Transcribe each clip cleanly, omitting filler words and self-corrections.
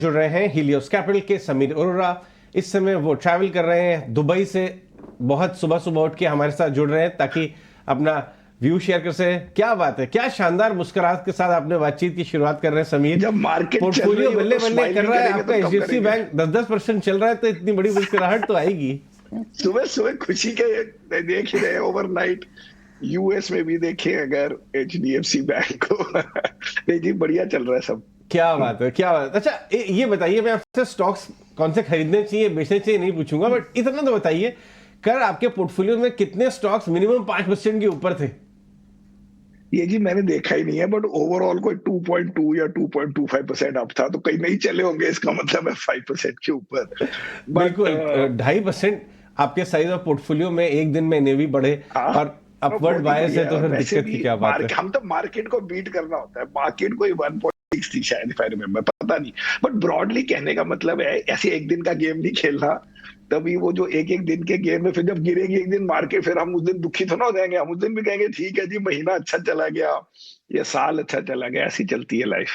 जुड़ रहे हैं हीलियोस कैपिटल के समीर अरोरा। इस समय वो ट्रैवल कर रहे हैं दुबई से, बहुत सुबह सुबह उठ के हमारे साथ जुड़ रहे हैं ताकि अपना व्यू शेयर कर सके। क्या बात है, क्या शानदार मुस्कुराहट के साथ आपने बातचीत की शुरुआत कर रहे हैं समीर। जब मार्केट चल रही पोर्टफोलियो हो बल्ले तो बल्ले स्माइल कर नहीं रहा है करेंगे आपका, तो कब एचडीएफसी करेंगे। बैंक 10-10% चल रहा है, तो इतनी बड़ी मुस्कुराहट तो आएगी। सुबह सुबह खुशी के देख ही रहे ओवरनाइट। यूएस में भी देखें अगर एचडीएफसी बैंक को नहीं जी, बढ़िया चल रहा है सब। क्या बात है, क्या बात है। अच्छा ये बताइए, मैं आपसे स्टॉक्स कौन से खरीदने चाहिए बेचने चाहिए नहीं पूछूंगा, बट इतना तो बताइए, कर आपके पोर्टफोलियो में कितने स्टॉक्स मिनिमम 5% के ऊपर थे? ये जी मैंने देखा ही नहीं है, बट ओवरऑल कोई 2.2 या 2.25% अप था, तो कहीं नहीं चले होंगे, इसका मतलब है 5% के ऊपर। बट बिल्कुल 2.5% आपके साइज ऑफ पोर्टफोलियो में एक दिन में एनएवी बढ़े हाँ, और अपवर्ड बहुत ही बायस है, बढ़िया। तो और फिर वैसे दिक्कत की भी क्या बात है। हम तो मार्केट को बीट करना होता है। मार्केट को 1.6 थी शायद, इफ आई रिमेम्बर, पता नहीं। बट ब्रॉडली कहने का मतलब है ऐसे एक दिन का गेम नहीं खेलना। तभी वो जो एक एक दिन के गेम में फिर जब गिरेगी एक दिन मार्केट, फिर हम उस दिन दुखी तो ना हो जाएंगे। हम उस दिन भी कहेंगे ठीक है जी, महीना अच्छा चला गया, ये साल अच्छा चला गया। ऐसी चलती है लाइफ।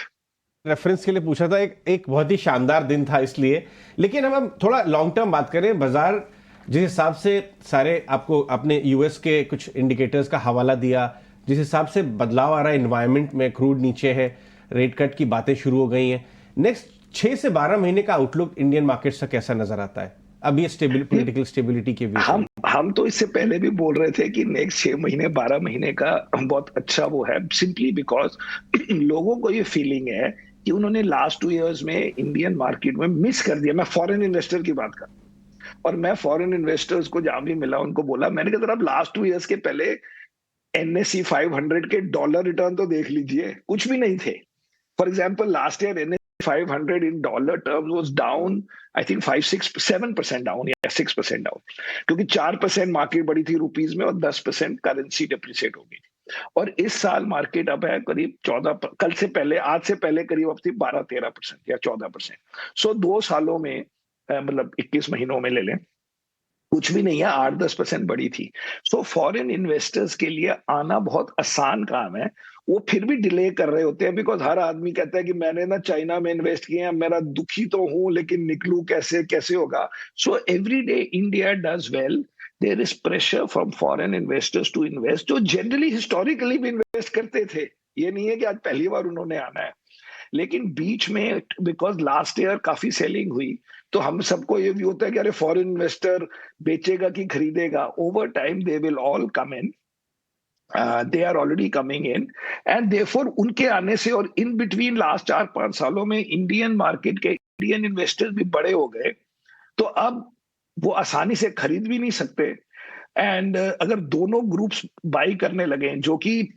रेफरेंस के लिए पूछा था, एक एक बहुत ही शानदार दिन था इसलिए। लेकिन हम थोड़ा लॉन्ग टर्म बात करें। बाजार जिस हिसाब से सारे आपको अपने यूएस के कुछ इंडिकेटर्स का हवाला दिया, जिस हिसाब से बदलाव आ रहा है इन्वायरमेंट में, क्रूड नीचे है, रेट कट की बातें शुरू हो गई हैं, नेक्स्ट 6 से 12 महीने का आउटलुक इंडियन मार्केट का कैसा नजर आता है अब ये पॉलिटिकल स्टेबिलिटी के व्यू से? हम तो इससे पहले भी बोल रहे थे कि नेक्स्ट 6 महीने 12 महीने का बहुत अच्छा वो है, सिंपली बिकॉज लोगों को ये फीलिंग है कि उन्होंने लास्ट 2 इयर्स में इंडियन मार्केट में मिस कर दिया। मैं फॉरेन इन्वेस्टर की बात कर, और मैं फॉरेन इन्वेस्टर्स को जहां भी मिला उनको बोला, मैंने कहा आप लास्ट 2 इयर्स के पहले एनएससी 500 के डॉलर रिटर्न तो देख लीजिए, कुछ भी नहीं थे। For example last year NSC 500 in dollar terms was down, I think 5-6-7% down या 6% डाउन, क्योंकि 4% मार्केट बढ़ी थी रुपीज में और 10% करेंसी डिप्रिशिएट हो गई। और इस साल मार्केट अब है करीब 14, कल से पहले, आज से पहले करीब अब थी 12-13% या 14%। सो 2 सालों में मतलब 21 महीनों में ले लें, कुछ भी नहीं है, 8-10% बड़ी थी। सो फॉरेन इन्वेस्टर्स के लिए आना बहुत आसान काम है। वो फिर भी डिले कर रहे होते हैं, बिकॉज हर आदमी कहता है कि मैंने ना चाइना में इन्वेस्ट किया, मेरा दुखी तो हूं लेकिन निकलूं कैसे, कैसे होगा। So every day India does well, there is pressure from foreign investors to invest, जो जनरली हिस्टोरिकली भी इन्वेस्ट करते थे। ये नहीं है कि आज पहली बार उन्होंने आना है। लेकिन बीच में बिकॉज लास्ट ईयर काफी सेलिंग हुई, तो हम सबको ये व्यू होता है कि अरे फॉरेन इन्वेस्टर बेचेगा कि खरीदेगा। Over time they will all come in, they are already coming in, and therefore उनके आने से और इन बिटवीन लास्ट 4-5 सालों में इंडियन मार्केट के इंडियन इन्वेस्टर्स भी बड़े हो गए, तो अब वो आसानी से खरीद भी नहीं सकते। एंड अगर दोनों ग्रुप्स बाई करने लगे, जो कि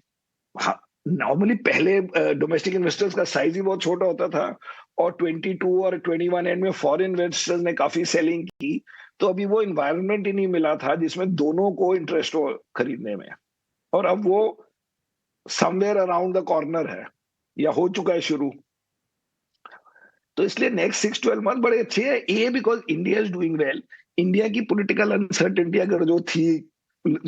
नॉर्मली पहले डोमेस्टिक इन्वेस्टर्स का साइज ही बहुत छोटा होता था, और 22 और 21 एंड में फॉरेन इन्वेस्टर्स ने काफी सेलिंग की, तो अभी वो इन्वायरमेंट ही नहीं मिला था जिसमें दोनों को इंटरेस्ट हो खरीदने में। और अब वो समवेयर अराउंड द कॉर्नर है, या हो चुका है शुरू। तो इसलिए नेक्स्ट 6-12 मंथ बड़े अच्छे हैं। Uh because India is doing well. India की पॉलिटिकल अनसर्टेनिटी अगर जो थी,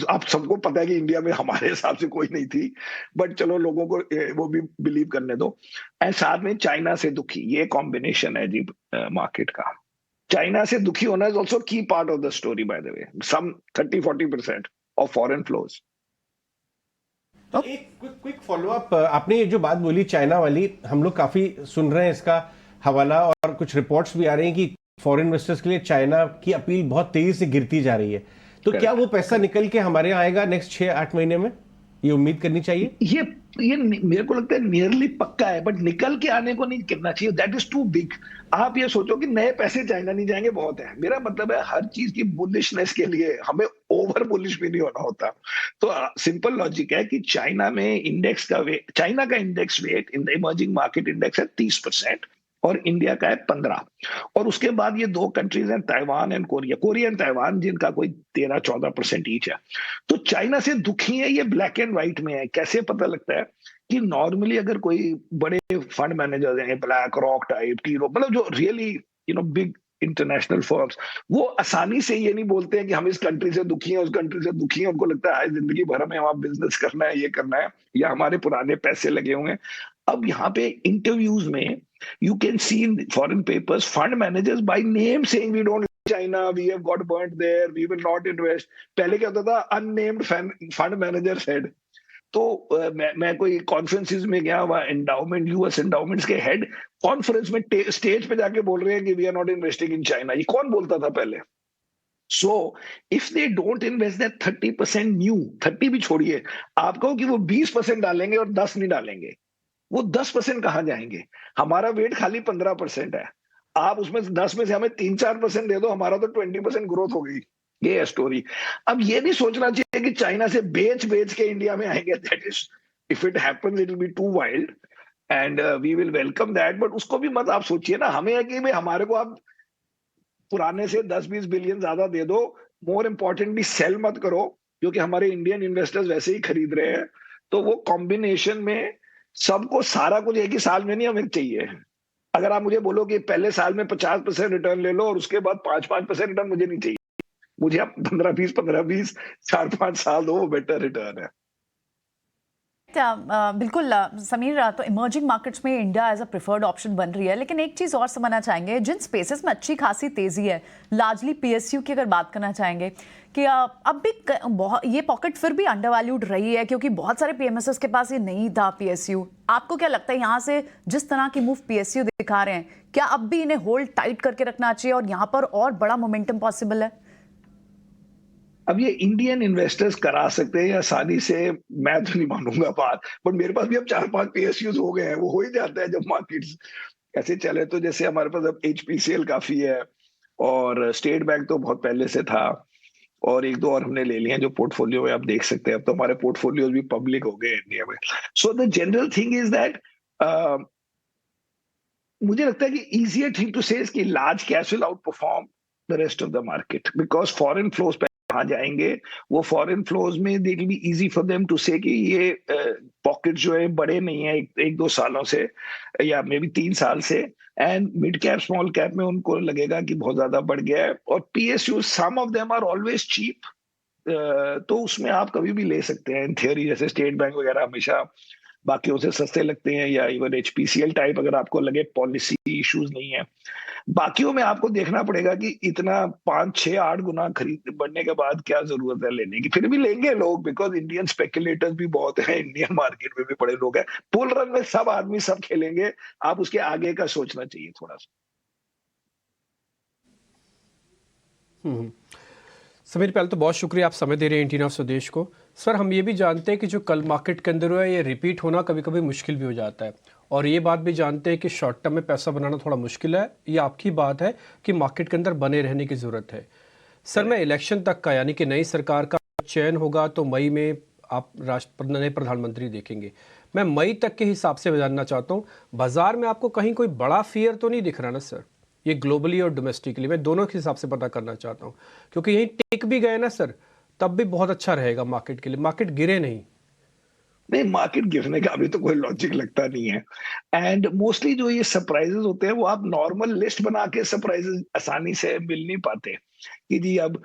आप सबको पता है कि इंडिया में हमारे हिसाब से कोई नहीं थी, बट चलो लोगों को वो भी बिलीव करने दो। एंड साथ में चाइना से दुखी, ये कॉम्बिनेशन है जी मार्केट का। चाइना से दुखी होना इज ऑल्सो की part of the story, by the way, some 30-40% of foreign flows. तो एक क्विक फॉलो अप, आपने ये जो बात बोली चाइना वाली, हम लोग काफी सुन रहे हैं इसका हवाला, और कुछ रिपोर्ट्स भी आ रही हैं कि फॉरेन इन्वेस्टर्स के लिए चाइना की अपील बहुत तेजी से गिरती जा रही है। तो क्या वो पैसा निकल के हमारे यहाँ आएगा नेक्स्ट 6-8 महीने में? ये उम्मीद करनी चाहिए। ये मेरे को लगता है नियरली पक्का है, बट निकल के आने को नहीं करना चाहिए, दैट इज टू बिग। आप ये सोचो कि नए पैसे चाइना नहीं जाएंगे, बहुत है। मेरा मतलब है हर चीज की बुलिशनेस के लिए हमें ओवर बुलिश भी नहीं होना होता। तो सिंपल लॉजिक है कि चाइना में इंडेक्स का वेट, चाइना का index weight in the emerging market index है 30%, और इंडिया का है 15। और उसके बाद ये दो कंट्रीज हैं, Taiwan and Korea, Korea and Taiwan, जिनका कोई 13-14% ईच है। तो चाइना से दुखी है, ये ब्लैक एंड व्हाइट में है। कैसे पता लगता है कि नॉर्मली अगर कोई बड़े फंड मैनेजर हैं, ब्लैक रॉक टाइप, टी रो, मतलब जो रियली बिग इंटरनेशनल फर्म्स, वो आसानी से ये नहीं बोलते हैं कि हम इस कंट्री से दुखी हैं, उस कंट्री से दुखी हैं। उनको लगता है जिंदगी भर हमें वहां बिजनेस करना है, ये करना है, या हमारे पुराने पैसे लगे हुए हैं। अब यहाँ पे इंटरव्यूज में you can see in foreign papers fund managers by name saying we don't China, we have got burned there, we will not invest. पहले क्या होता था, अननेम्ड फंड मैनेजर सेड। तो मैं कोई कॉन्फ्रेंसिस में गया, वहाँ एंडाउमेंट, यूएस एंडाउमेंट्स के हेड कॉन्फ्रेंस में स्टेज पे जाके बोल रहे हैं कि we are not investing in China. ये कौन बोलता था पहले? So if they don't invest that 30% new, 30 भी छोड़िए, आप कहो कि वो 20% डालेंगे और 10 नहीं डालेंगे, वो 10% कहाँ जाएंगे? हमारा वेट खाली 15% है। आप उसमें 10 में से हमें 3-4% दे दो, हमारा तो 20% ग्रोथ हो गई। ये है स्टोरी। अब ये नहीं सोचना चाहिए कि चाइना से बेच बेच के इंडिया में आएंगे। That is, if it happens it will be too wild and we will welcome that. But उसको भी मत आप सोचिए ना, हमें है कि भाई हमारे को आप पुराने से 10-20 बिलियन ज्यादा दे दो। मोर इंपॉर्टेंटली सेल मत करो, क्योंकि हमारे इंडियन इन्वेस्टर्स वैसे ही खरीद रहे हैं। तो वो कॉम्बिनेशन में सबको सारा कुछ एक ही साल में नहीं हमें चाहिए। अगर आप मुझे बोलो कि पहले साल में 50% रिटर्न ले लो और उसके बाद 5-5% रिटर्न, मुझे नहीं चाहिए। मुझे आप 15-20 4-5 साल दो, वो बेटर रिटर्न है। बिल्कुल समीर, तो इमर्जिंग मार्केट्स में India as a preferred option बन रही है, लेकिन एक चीज़ और समझना चाहेंगे, जिन स्पेसेस में अच्छी खासी तेज़ी है, लार्जली पीएसयू की अगर बात करना चाहेंगे कि अब भी ये पॉकेट फिर भी अंडरवैल्यूड रही है, क्योंकि बहुत सारे पीएमएसएस के पास ये नहीं था पीएसयू। आपको क्या लगता है, यहाँ से जिस तरह की मूव पीएसयू दिखा रहे हैं, क्या अब भी इन्हें होल्ड टाइट करके रखना चाहिए और यहाँ पर और बड़ा मोमेंटम पॉसिबल है? अब ये इंडियन इन्वेस्टर्स करा सकते हैं आसानी से, मैं तो नहीं मानूंगा बात। बट मेरे पास भी अब 4-5 पीएसयूज हो गए हैं, वो हो ही जाता है जब मार्केट्स ऐसे चले। तो जैसे हमारे पास अब एचपीसीएल काफी है, और स्टेट बैंक तो बहुत पहले से था, और एक दो और हमने ले लिए हैं जो पोर्टफोलियो में आप देख सकते हैं। अब तो हमारे पोर्टफोलियोज भी पब्लिक हो गए इंडिया में। So the general thing is that, मुझे लगता है कि इजियर थिंग टू से कि large caps will outperform the rest of the market, because foreign flows कहाँ जाएंगे। वो फॉरेन फ्लोज में they will be easy for them to say कि ये पॉकेट जो है बड़े नहीं है एक दो सालों से, या मे बी 3 साल से। And mid cap small cap में उनको लगेगा कि बहुत ज्यादा बढ़ गया है। और PSU some of them are always cheap, तो उसमें आप कभी भी ले सकते हैं इन थियोरी। जैसे स्टेट बैंक वगैरह हमेशा बाकियों से सस्ते लगते हैं, या इवन एचपीसीएल टाइप, अगर आपको लगे पॉलिसी इश्यूज नहीं है। बाकियों में आपको देखना पड़ेगा कि इतना 5-6-8 गुना खरीद बढ़ने के बाद क्या जरूरत है लेने की। फिर भी लेंगे लोग, बिकॉज इंडियन स्पेकुलेटर्स भी बहुत हैं, इंडियन मार्केट में भी बड़े लोग हैं। पुल रन में सब आदमी सब खेलेंगे, आप उसके आगे का सोचना चाहिए थोड़ा सा। समीर, पहले तो बहुत शुक्रिया, आप समय दे रहे हैं इंडियन ऑफ स्वदेश को। सर, हम ये भी जानते हैं कि जो कल मार्केट के अंदर हुआ है, ये रिपीट होना कभी कभी मुश्किल भी हो जाता है, और ये बात भी जानते हैं कि शॉर्ट टर्म में पैसा बनाना थोड़ा मुश्किल है। ये आपकी बात है कि मार्केट के अंदर बने रहने की ज़रूरत है। सर, मैं इलेक्शन तक का, यानी कि नई सरकार का चयन होगा तो मई में आप नए प्रधानमंत्री देखेंगे। मैं मई तक के हिसाब से जानना चाहता हूँ, बाजार में आपको कहीं कोई बड़ा फियर तो नहीं दिख रहा ना सर? ये ग्लोबली और डोमेस्टिकली, मैं दोनों के हिसाब से पता करना चाहता हूँ, क्योंकि यहीं टिक भी गए ना सर, तब भी बहुत अच्छा रहेगा मार्केट के लिए, मार्केट गिरे नहीं। नहीं, मार्केट गिरने का अभी तो कोई लॉजिक लगता नहीं है। एंड मोस्टली जो ये सरप्राइजेस होते हैं, वो आप नॉर्मल लिस्ट बना के सरप्राइजेस आसानी से मिल नहीं पाते कि जी अब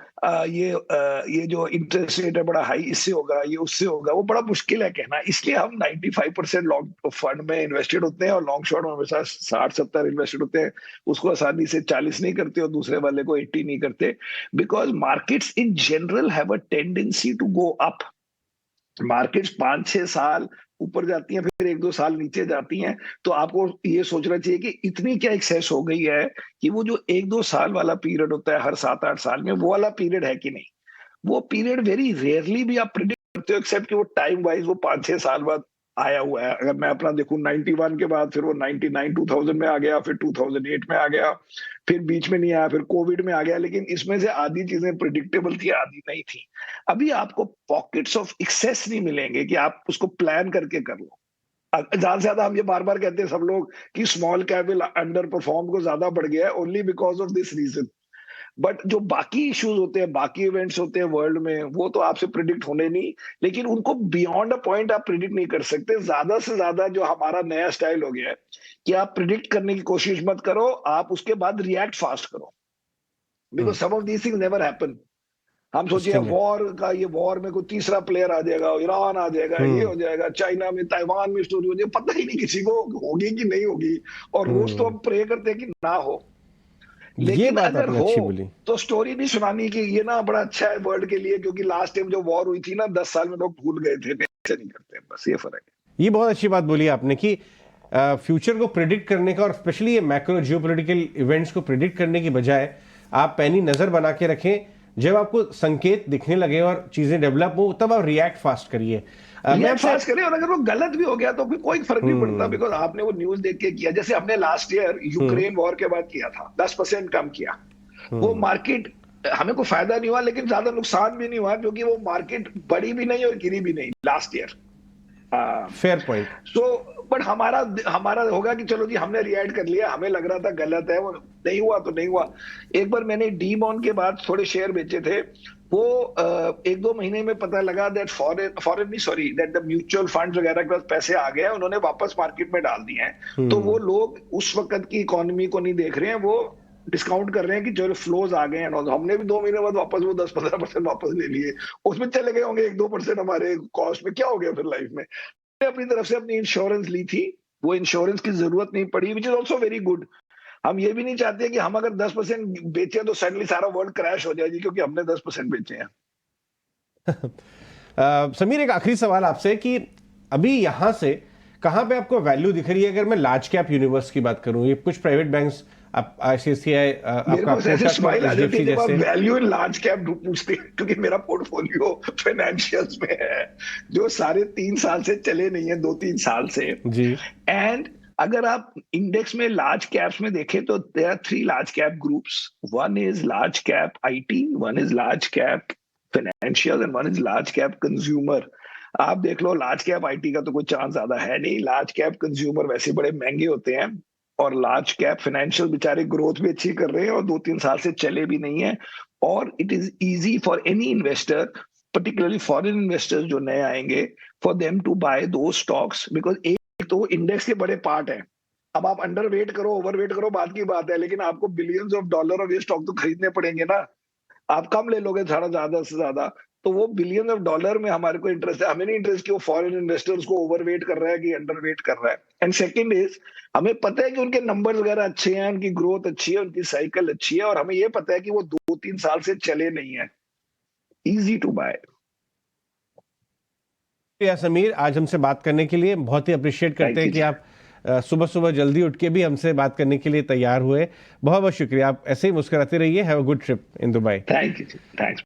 ये जो इंटरेस्ट रेट है बड़ा हाई, इससे होगा, ये उससे होगा, वो बड़ा मुश्किल है कहना। इसलिए हम 95% लॉन्ग फंड में इन्वेस्टेड होते हैं, और लॉन्ग शॉर्ट में हमेशा 60-70 इन्वेस्टेड होते हैं। उसको आसानी से 40 नहीं करते और दूसरे वाले को 80 नहीं करते, because markets in general have a tendency to go up. Markets 5-6 साल ऊपर जाती हैं, फिर 1-2 साल नीचे जाती हैं। तो आपको ये सोचना चाहिए कि इतनी क्या एक्सेस हो गई है कि वो जो 1-2 साल वाला पीरियड होता है हर 7-8 साल में, वो वाला पीरियड है कि नहीं। वो पीरियड वेरी रेयरली भी आप प्रिडिक्ट करते हो, एक्सेप्ट कि वो टाइम वाइज वो 5-6 साल बाद आया हुआ है। अगर मैं अपना देखूं 91 के बाद, फिर वो 99 2000 में आ गया, फिर 2008 में आ गया, फिर बीच में नहीं आया, फिर कोविड में आ गया। लेकिन इसमें से आधी चीजें प्रिडिक्टेबल थी, आधी नहीं थी। अभी आपको पॉकेट्स ऑफ एक्सेस नहीं मिलेंगे कि आप उसको प्लान करके कर लो। ज्यादा से ज्यादा हम ये बार बार कहते हैं सब लोग कि small cap will underperform, को ज्यादा बढ़ गया है only because of this reason. But जो बाकी इश्यूज होते हैं, बाकी इवेंट्स होते हैं वर्ल्ड में, वो तो आपसे प्रिडिक्ट होने नहीं। लेकिन उनको बियॉन्ड अ पॉइंट आप प्रिडिक्ट नहीं कर सकते। ज्यादा से ज्यादा जो हमारा नया स्टाइल हो गया है कि आप प्रिडिक्ट करने की कोशिश मत करो, आप उसके बाद रिएक्ट फास्ट करो, because some of these things never happen. हम सोचिए Interesting है। वॉर का, ये वॉर में कोई तीसरा प्लेयर आ जाएगा, ईरान आ जाएगा, ये हो जाएगा, चाइना में ताइवान में स्टोरी हो जाएगी, पता ही नहीं किसी को होगी कि नहीं होगी। और रोज तो हम प्रे करते हैं कि ना हो, ये लेकिन बात अगर आपने हो अच्छी बोली। तो स्टोरी नहीं सुनानी कि ये ना बड़ा अच्छा है वर्ल्ड के लिए, क्योंकि लास्ट टाइम जो वॉर हुई थी ना 10 साल में लोग भूल गए थे, ऐसे नहीं करते, बस ये फर्क है। ये बहुत अच्छी बात बोली आपने कि फ्यूचर को प्रिडिक्ट करने का और स्पेशली ये मैक्रो जियोपॉलिटिकल इवेंट्स को प्रिडिक्ट करने की बजाय आप पैनी नजर बना के रखें, जब आपको संकेत दिखने लगे और चीजें डेवलप हो तब आप रिएक्ट फास्ट करिए। मैं आपसे फास्ट करें, और अगर वो गलत भी हो गया तो फिर कोई फर्क नहीं पड़ता, बिकॉज आपने वो न्यूज देख के किया, जैसे हमने लास्ट ईयर यूक्रेन वॉर के बाद किया था, 10% कम किया, वो मार्केट हमें कोई फायदा नहीं हुआ, लेकिन ज्यादा नुकसान भी नहीं हुआ, क्योंकि वो मार्केट बढ़ी भी नहीं और गिरी भी नहीं last year. Fair point. So but हमारा होगा कि चलो जी हमने रिएक्ट कर लिया, हमें लग रहा था गलत है, वो नहीं हुआ तो नहीं हुआ। एक बार मैंने डीमॉन के बाद थोड़े शेयर बेचे थे, वो 1-2 महीने में पता लगा that that the mutual fund वगैरह के पास पैसे आ गए, उन्होंने वापस मार्केट में डाल दिए हैं। तो वो लोग उस वक्त की इकोनॉमी को नहीं देख रहे हैं, वो डिस्काउंट कर रहे हैं कि जो फ्लोज आ गए हैं, हमने भी 2 महीने बाद वापस वो 10-15% वापस ले लिए, उसमें चले गए होंगे 1-2% हमारे कॉस्ट में, क्या हो गया फिर लाइफ में। मैंने अपनी तरफ से अपनी इंश्योरेंस ली थी, वो इंश्योरेंस की जरूरत नहीं पड़ी, which is also very good. हम ये भी नहीं चाहते कि हम अगर 10% बेचे तो सडनली सारा वर्ल्ड क्रैश हो जाए जी, क्योंकि हमने 10% बेचे हैं। समीर, एक आखिरी सवाल आपसे कि अभी यहां से कहां पे आपको वैल्यू दिख रही है? अगर मैं लार्ज कैप यूनिवर्स की बात करूं, ये कुछ प्राइवेट बैंक्स, आईसीआईसीआई, आपका ऐसे स्माइल आ जाती है जब आप जैसे। वैल्यू इन लार्ज कैप पूछते हैं, क्योंकि मेरा पोर्टफोलियो फाइनेंशियल्स में है जो 3.5 साल से चले नहीं है, 2-3 साल से जी। एंड अगर आप इंडेक्स में लार्ज कैप्स में देखें तो there are 3 large cap groups, one is large cap IT, one is large cap financial and one is large cap consumer. आप देख लो, लार्ज कैप आईटी का तो कोई चांस ज्यादा है नहीं, लार्ज कैप कंज्यूमर वैसे बड़े महंगे होते हैं, और लार्ज कैप फाइनेंशियल बेचारे ग्रोथ भी अच्छी कर रहे हैं और 2-3 साल से चले भी नहीं है। और it is easy for any investor, particularly foreign investors जो नए आएंगे, for them to buy those stocks, because एक तो इंडेक्स के बड़े पार्ट हैं। अब आप अंडर वेट करो, ओवर वेट करो, बात की बात है, लेकिन आपको बिलियंस ऑफ डॉलर और ये स्टॉक तो खरीदने पड़ेंगे ना। आप कम ले लोगे ज्यादा से ज्यादा, तो वो बिलियन ऑफ डॉलर में हमारे को इंटरेस्ट है। हमें नहीं इंटरेस्ट कि वो फॉरेन इन्वेस्टर्स को ओवरवेट कर रहा है कि अंडरवेट कर रहा है। एंड सेकंड इज, हमें पता है कि उनके नंबर्स वगैरह अच्छे हैं, उनकी ग्रोथ अच्छी है, उनकी साइकिल अच्छी है, और हमें ये पता है कि वो 2-3 साल से चले नहीं है। Easy to buy. या समीर, आज हमसे बात करने के लिए बहुत ही अप्रिशिएट करते हैं कि आप सुबह सुबह जल्दी उठ के भी हमसे बात करने के लिए तैयार हुए। बहुत बहुत शुक्रिया। आप ऐसे ही मुस्कुराते रहिए। Have a good trip in Dubai. Thank you, thanks.